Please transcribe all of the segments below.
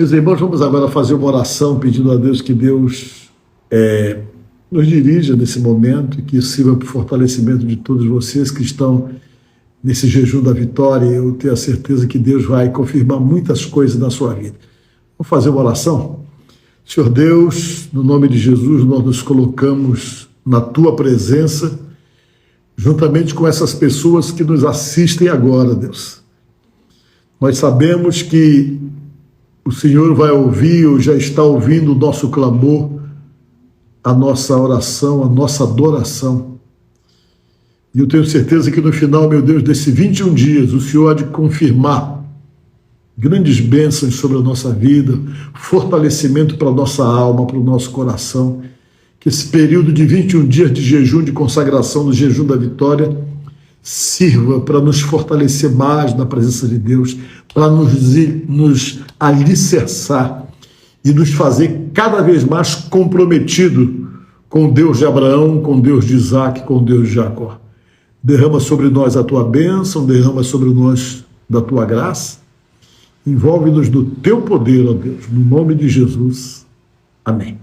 Meus irmãos, vamos agora fazer uma oração pedindo a Deus que Deus nos dirija nesse momento e que isso sirva para o fortalecimento de todos vocês que estão nesse jejum da vitória. Eu tenho a certeza que Deus vai confirmar muitas coisas na sua vida. Vamos fazer uma oração? Senhor Deus, no nome de Jesus, nós nos colocamos na Tua presença, juntamente com essas pessoas que nos assistem agora, Deus. Nós sabemos que o Senhor vai ouvir ou já está ouvindo o nosso clamor, a nossa oração, a nossa adoração. E eu tenho certeza que no final, meu Deus, desses 21 dias, o Senhor há de confirmar grandes bênçãos sobre a nossa vida, fortalecimento para a nossa alma, para o nosso coração. Que esse período de 21 dias de jejum, de consagração, do jejum da vitória, sirva para nos fortalecer mais na presença de Deus, para nos alicerçar e nos fazer cada vez mais comprometido com o Deus de Abraão, com o Deus de Isaac, com o Deus de Jacó. Derrama sobre nós a Tua bênção, derrama sobre nós da Tua graça, envolve-nos do Teu poder, ó Deus, no nome de Jesus. Amém.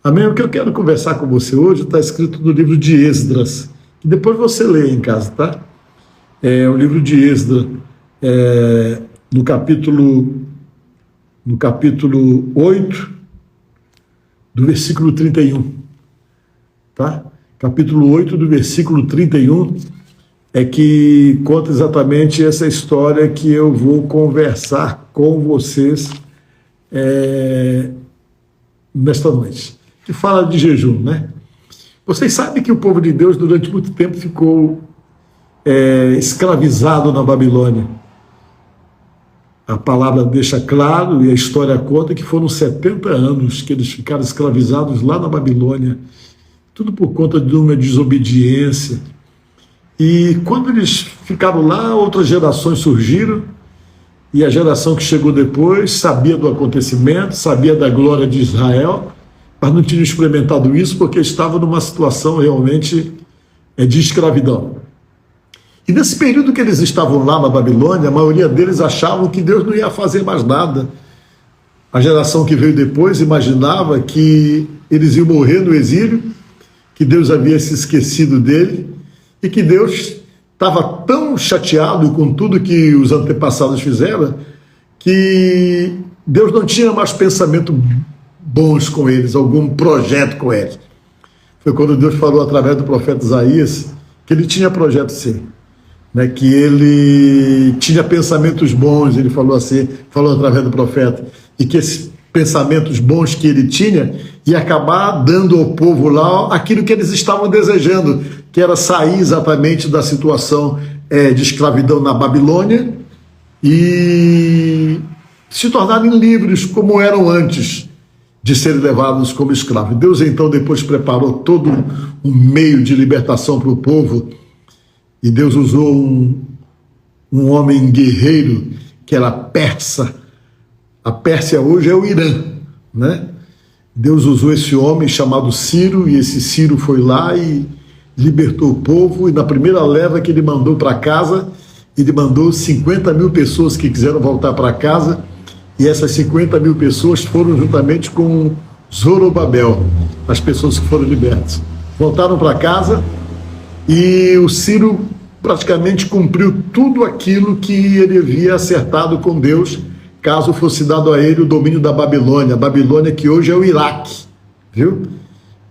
Amém. O que eu quero conversar com você hoje está escrito no livro de Esdras, que depois você lê em casa, tá? É o livro de Esdras, no capítulo 8, do versículo 31, tá? Capítulo 8, do versículo 31, é que conta exatamente essa história que eu vou conversar com vocês nesta noite, que fala de jejum, né? Vocês sabem que o povo de Deus durante muito tempo ficou escravizado na Babilônia. A palavra deixa claro, e a história conta, que foram 70 anos que eles ficaram escravizados lá na Babilônia, tudo por conta de uma desobediência. E quando eles ficaram lá, outras gerações surgiram, e a geração que chegou depois sabia do acontecimento, sabia da glória de Israel, mas não tinham experimentado isso porque estavam numa situação realmente de escravidão. E nesse período que eles estavam lá na Babilônia, a maioria deles achavam que Deus não ia fazer mais nada. A geração que veio depois imaginava que eles iam morrer no exílio, que Deus havia se esquecido dele e que Deus estava tão chateado com tudo que os antepassados fizeram que Deus não tinha mais pensamento bons com eles, algum projeto com eles. Foi quando Deus falou através do profeta Isaías que ele tinha projeto sim, né? Que ele tinha pensamentos bons, ele falou assim, falou através do profeta, e que esses pensamentos bons que ele tinha ia acabar dando ao povo lá aquilo que eles estavam desejando, que era sair exatamente da situação de escravidão na Babilônia e se tornarem livres como eram antes de serem levados como escravos. Deus então depois preparou todo um meio de libertação para o povo, e Deus usou um homem guerreiro que era persa. A Pérsia hoje é o Irã, né? Deus usou esse homem chamado Ciro, e esse Ciro foi lá e libertou o povo, e na primeira leva que ele mandou para casa, ele mandou 50 mil pessoas que quiseram voltar para casa, e essas 50 mil pessoas foram juntamente com Zorobabel, as pessoas que foram libertas. Voltaram para casa, e o Ciro praticamente cumpriu tudo aquilo que ele havia acertado com Deus, caso fosse dado a ele o domínio da Babilônia. A Babilônia que hoje é o Iraque, viu?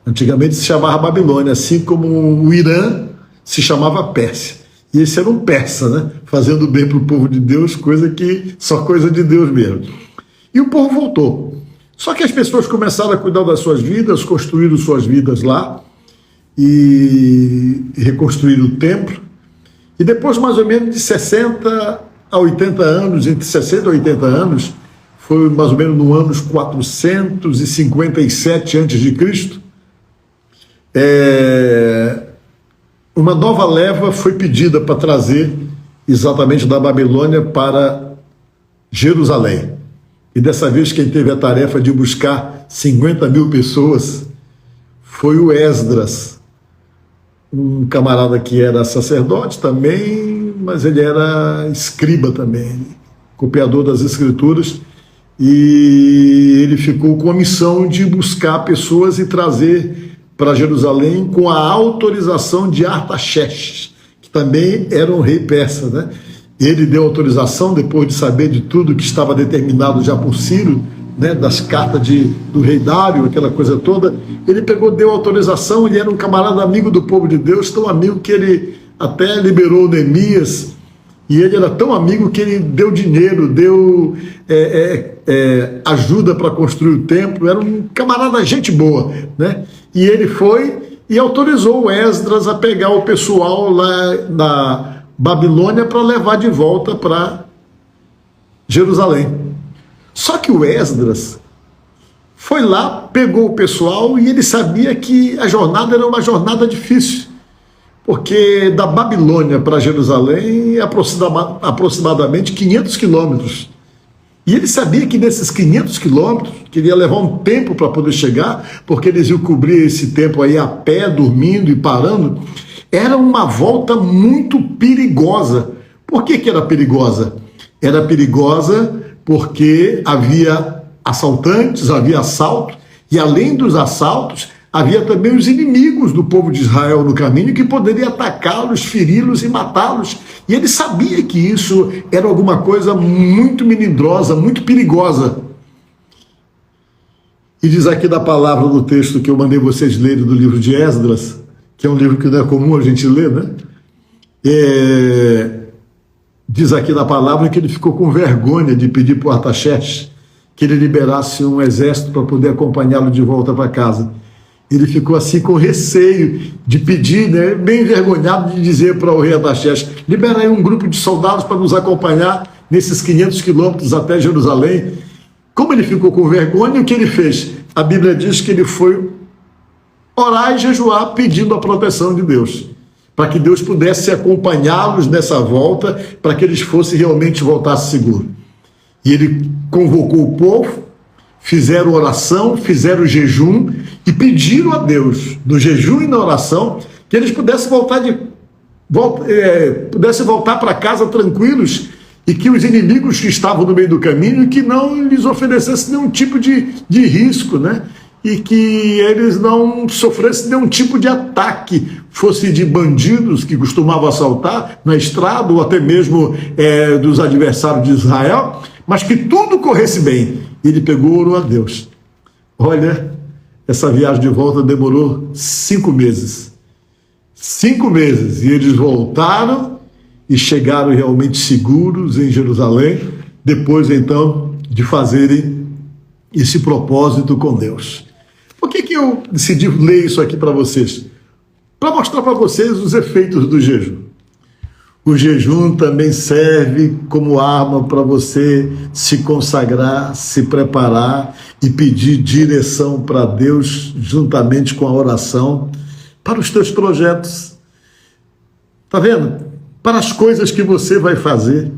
Antigamente se chamava Babilônia, assim como o Irã se chamava Pérsia. E esse era um persa, né? Fazendo bem para o povo de Deus, só coisa de Deus mesmo. E o povo voltou. Só que as pessoas começaram a cuidar das suas vidas, construíram suas vidas lá e reconstruíram o templo. E depois, mais ou menos, de 60 a 80 anos, entre 60 e 80 anos, foi mais ou menos no ano 457 a.C., uma nova leva foi pedida para trazer exatamente da Babilônia para Jerusalém. E dessa vez quem teve a tarefa de buscar 50 mil pessoas foi o Esdras, um camarada que era sacerdote também, mas ele era escriba também, copiador das escrituras, e ele ficou com a missão de buscar pessoas e trazer para Jerusalém com a autorização de Artaxerxes, que também era um rei persa, né? Ele deu autorização, depois de saber de tudo que estava determinado já por Ciro, né, das cartas do rei Dário, aquela coisa toda. Ele deu autorização. Ele era um camarada amigo do povo de Deus, tão amigo que ele até liberou Neemias, e ele era tão amigo que ele deu dinheiro, deu ajuda para construir o templo. Era um camarada, gente boa, né? E ele foi e autorizou o Esdras a pegar o pessoal lá na Babilônia para levar de volta para Jerusalém. Só que o Esdras foi lá, pegou o pessoal, e ele sabia que a jornada era uma jornada difícil, porque da Babilônia para Jerusalém é aproximadamente 500 quilômetros. E ele sabia que nesses 500 quilômetros, que ia levar um tempo para poder chegar, porque eles iam cobrir esse tempo aí a pé, dormindo e parando. Era uma volta muito perigosa. Por que era perigosa? Era perigosa porque havia assaltantes, havia assalto, e além dos assaltos, havia também os inimigos do povo de Israel no caminho que poderiam atacá-los, feri-los e matá-los. E ele sabia que isso era alguma coisa muito melindrosa, muito perigosa. E diz aqui da palavra do texto que eu mandei vocês lerem do livro de Esdras, que é um livro que não é comum a gente ler, né? Diz aqui na palavra que ele ficou com vergonha de pedir para o Artaxerxes que ele liberasse um exército para poder acompanhá-lo de volta para casa. Ele ficou assim com receio de pedir, né, bem envergonhado de dizer para o rei Artaxerxes: libera aí um grupo de soldados para nos acompanhar nesses 500 quilômetros até Jerusalém. Como ele ficou com vergonha, o que ele fez? A Bíblia diz que ele foi orar e jejuar pedindo a proteção de Deus, para que Deus pudesse acompanhá-los nessa volta, para que eles fossem realmente voltassem seguros. E ele convocou o povo, fizeram oração, fizeram jejum e pediram a Deus, no jejum e na oração, que eles pudessem voltar para casa tranquilos, e que os inimigos que estavam no meio do caminho que não lhes oferecessem nenhum tipo de risco, né? E que eles não sofressem nenhum tipo de ataque, fosse de bandidos que costumavam assaltar na estrada, ou até mesmo dos adversários de Israel, mas que tudo corresse bem. E ele pegou, orou a Deus. Olha, essa viagem de volta demorou 5 meses. 5 meses. E eles voltaram e chegaram realmente seguros em Jerusalém, depois então de fazerem esse propósito com Deus. Por que eu decidi ler isso aqui para vocês? Para mostrar para vocês os efeitos do jejum. O jejum também serve como arma para você se consagrar, se preparar e pedir direção para Deus, juntamente com a oração, para os teus projetos. Está vendo? Para as coisas que você vai fazer,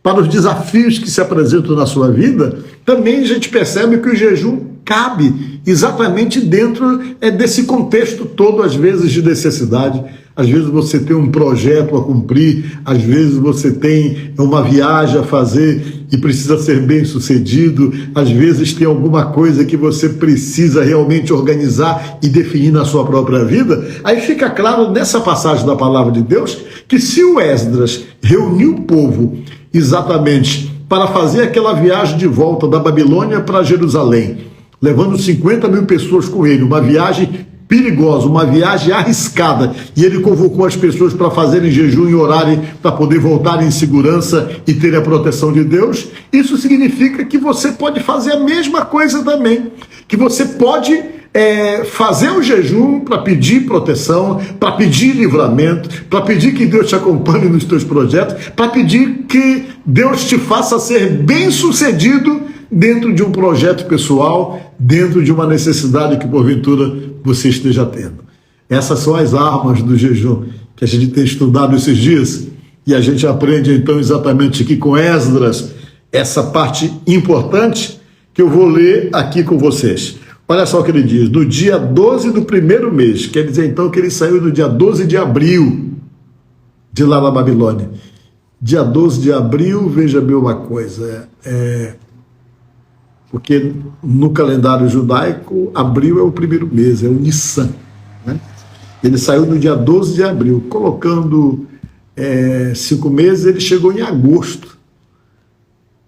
para os desafios que se apresentam na sua vida, também a gente percebe que o jejum cabe exatamente dentro desse contexto todo, às vezes de necessidade. Às vezes você tem um projeto a cumprir, às vezes você tem uma viagem a fazer e precisa ser bem sucedido, às vezes tem alguma coisa que você precisa realmente organizar e definir na sua própria vida. Aí fica claro nessa passagem da palavra de Deus que se o Esdras reuniu o povo exatamente para fazer aquela viagem de volta da Babilônia para Jerusalém, levando 50 mil pessoas com ele, uma viagem perigosa, uma viagem arriscada, e ele convocou as pessoas para fazerem jejum e orarem para poder voltar em segurança e ter a proteção de Deus. Isso significa que você pode fazer a mesma coisa também, que você pode fazer o jejum para pedir proteção, para pedir livramento, para pedir que Deus te acompanhe nos teus projetos, para pedir que Deus te faça ser bem-sucedido dentro de um projeto pessoal, dentro de uma necessidade que porventura você esteja tendo. Essas são as armas do jejum que a gente tem estudado esses dias, e a gente aprende então exatamente aqui com Esdras essa parte importante que eu vou ler aqui com vocês. Olha só o que ele diz: no dia 12 do primeiro mês, quer dizer então que ele saiu no dia 12 de abril de lá na Babilônia. Dia 12 de abril, veja bem uma coisa, porque no calendário judaico, abril é o primeiro mês, é o Nissan, né? Ele saiu no dia 12 de abril, colocando 5 meses, ele chegou em agosto.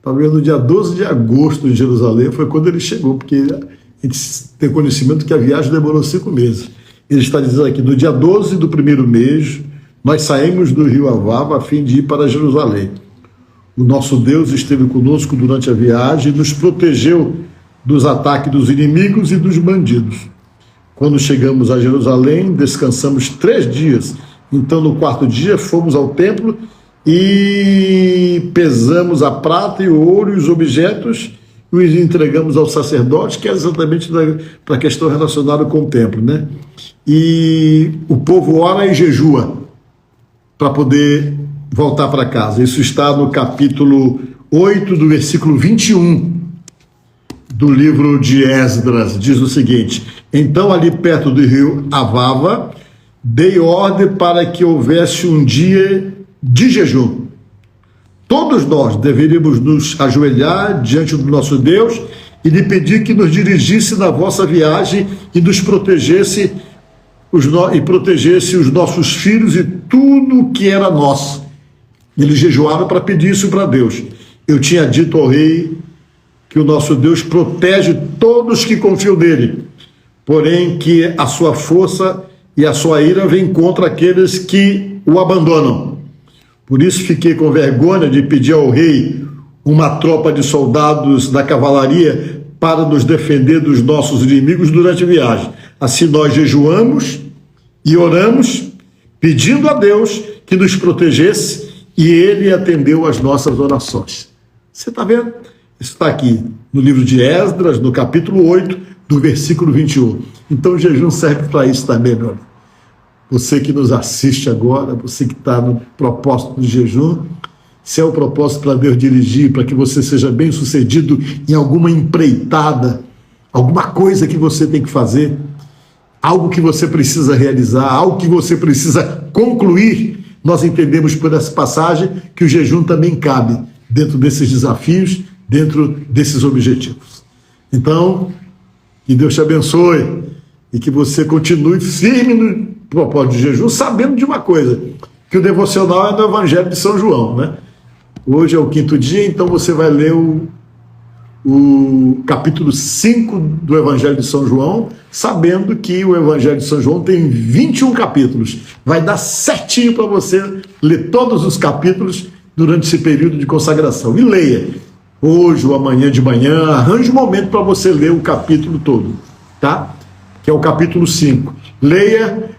Talvez no dia 12 de agosto em Jerusalém foi quando ele chegou, porque a gente tem conhecimento que a viagem demorou 5 meses. Ele está dizendo aqui, no dia 12 do primeiro mês, nós saímos do rio Avava a fim de ir para Jerusalém. O nosso Deus esteve conosco durante a viagem e nos protegeu dos ataques dos inimigos e dos bandidos. Quando chegamos a Jerusalém, descansamos 3 dias. Então, no 4º dia, fomos ao templo e pesamos a prata e o ouro e os objetos e os entregamos aos sacerdotes, que é exatamente para a questão relacionada com o templo, né? E o povo ora e jejua para poder voltar para casa. Isso está no capítulo 8, do versículo 21 do livro de Esdras. Diz o seguinte: então, ali perto do rio Avava, dei ordem para que houvesse um dia de jejum. Todos nós deveríamos nos ajoelhar diante do nosso Deus e lhe pedir que nos dirigisse na vossa viagem e nos protegesse os nossos filhos e tudo que era nosso. Eles jejuaram para pedir isso para Deus. Eu tinha dito ao rei que o nosso Deus protege todos que confiam nele, porém que a sua força e a sua ira vêm contra aqueles que o abandonam. Por isso fiquei com vergonha de pedir ao rei uma tropa de soldados da cavalaria para nos defender dos nossos inimigos durante a viagem. Assim nós jejuamos e oramos, pedindo a Deus que nos protegesse, e ele atendeu às nossas orações. Você está vendo? Isso está aqui no livro de Esdras, no capítulo 8, do versículo 21. Então o jejum serve para isso também, meu amigo. Você que nos assiste agora, você que está no propósito do jejum, se é o propósito para Deus dirigir, para que você seja bem sucedido em alguma empreitada, alguma coisa que você tem que fazer, algo que você precisa realizar, algo que você precisa concluir, nós entendemos por essa passagem que o jejum também cabe dentro desses desafios, dentro desses objetivos. Então, que Deus te abençoe e que você continue firme no propósito de jejum, sabendo de uma coisa, que o devocional é do Evangelho de São João, né? Hoje é o 5º dia, então você vai ler o capítulo 5 do Evangelho de São João, sabendo que o Evangelho de São João tem 21 capítulos. Vai dar certinho para você ler todos os capítulos durante esse período de consagração. E leia, hoje ou amanhã de manhã, arranje um momento para você ler o capítulo todo, tá? Que é o capítulo 5. Leia,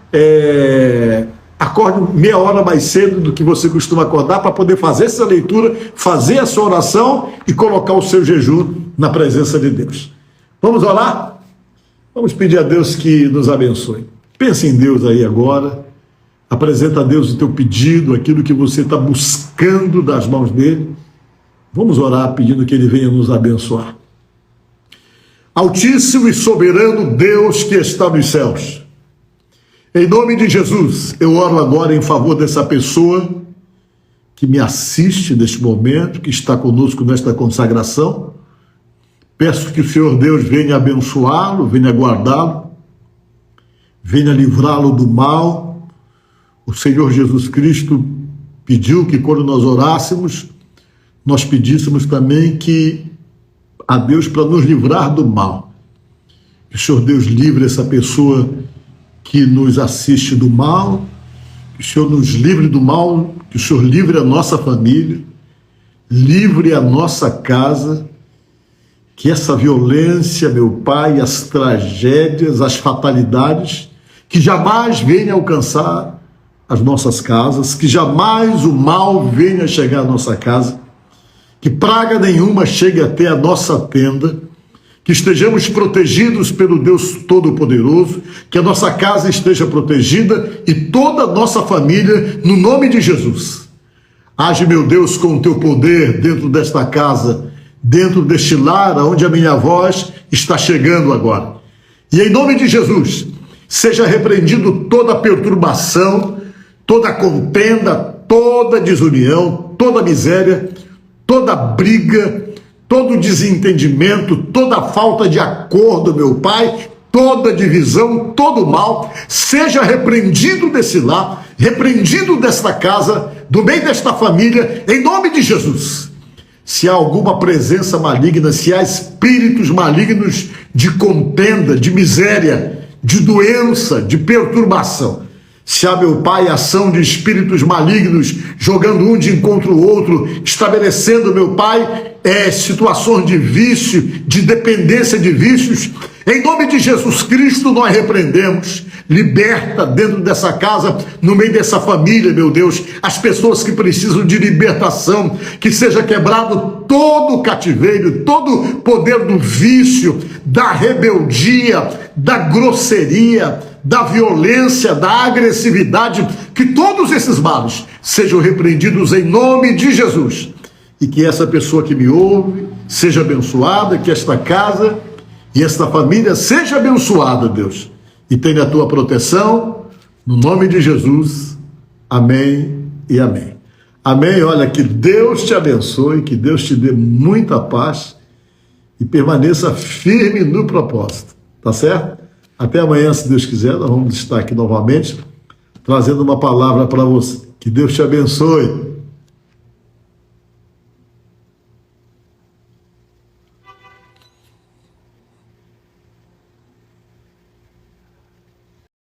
acorde meia hora mais cedo do que você costuma acordar para poder fazer essa leitura, fazer a sua oração e colocar o seu jejum na presença de Deus. Vamos orar? Vamos pedir a Deus que nos abençoe. Pense em Deus aí agora, apresenta a Deus o teu pedido, aquilo que você está buscando das mãos dele. Vamos orar pedindo que ele venha nos abençoar. Altíssimo e soberano Deus que está nos céus, em nome de Jesus, eu oro agora em favor dessa pessoa que me assiste neste momento, que está conosco nesta consagração. Peço que o Senhor Deus venha abençoá-lo, venha guardá-lo, venha livrá-lo do mal. O Senhor Jesus Cristo pediu que quando nós orássemos, nós pedíssemos também que a Deus para nos livrar do mal. Que o Senhor Deus livre essa pessoa que nos assiste do mal, que o Senhor nos livre do mal, que o Senhor livre a nossa família, livre a nossa casa, que essa violência, meu Pai, as tragédias, as fatalidades, que jamais venha alcançar as nossas casas, que jamais o mal venha chegar à nossa casa, que praga nenhuma chegue até a nossa tenda, que estejamos protegidos pelo Deus Todo-Poderoso, que a nossa casa esteja protegida e toda a nossa família, no nome de Jesus. Age, meu Deus, com o teu poder dentro desta casa, dentro deste lar onde a minha voz está chegando agora. E em nome de Jesus, seja repreendido toda perturbação, toda contenda, toda desunião, toda miséria, toda briga, todo desentendimento, toda falta de acordo, meu Pai, toda divisão, todo mal, seja repreendido desse lar, repreendido desta casa, do meio desta família, em nome de Jesus. Se há alguma presença maligna, se há espíritos malignos de contenda, de miséria, de doença, de perturbação, se há, meu Pai, ação de espíritos malignos, jogando um de encontro o outro, estabelecendo, meu Pai, situações de vício, de dependência de vícios, em nome de Jesus Cristo nós repreendemos. Liberta dentro dessa casa, no meio dessa família, meu Deus, as pessoas que precisam de libertação, que seja quebrado todo o cativeiro, todo o poder do vício, da rebeldia, da grosseria, da violência, da agressividade, que todos esses males sejam repreendidos em nome de Jesus. E que essa pessoa que me ouve seja abençoada, que esta casa e esta família seja abençoada, Deus, e tenha a tua proteção, no nome de Jesus. Amém e amém. Amém. Olha, que Deus te abençoe, que Deus te dê muita paz e permaneça firme no propósito, tá certo? Até amanhã, se Deus quiser, nós vamos estar aqui novamente, trazendo uma palavra para você. Que Deus te abençoe.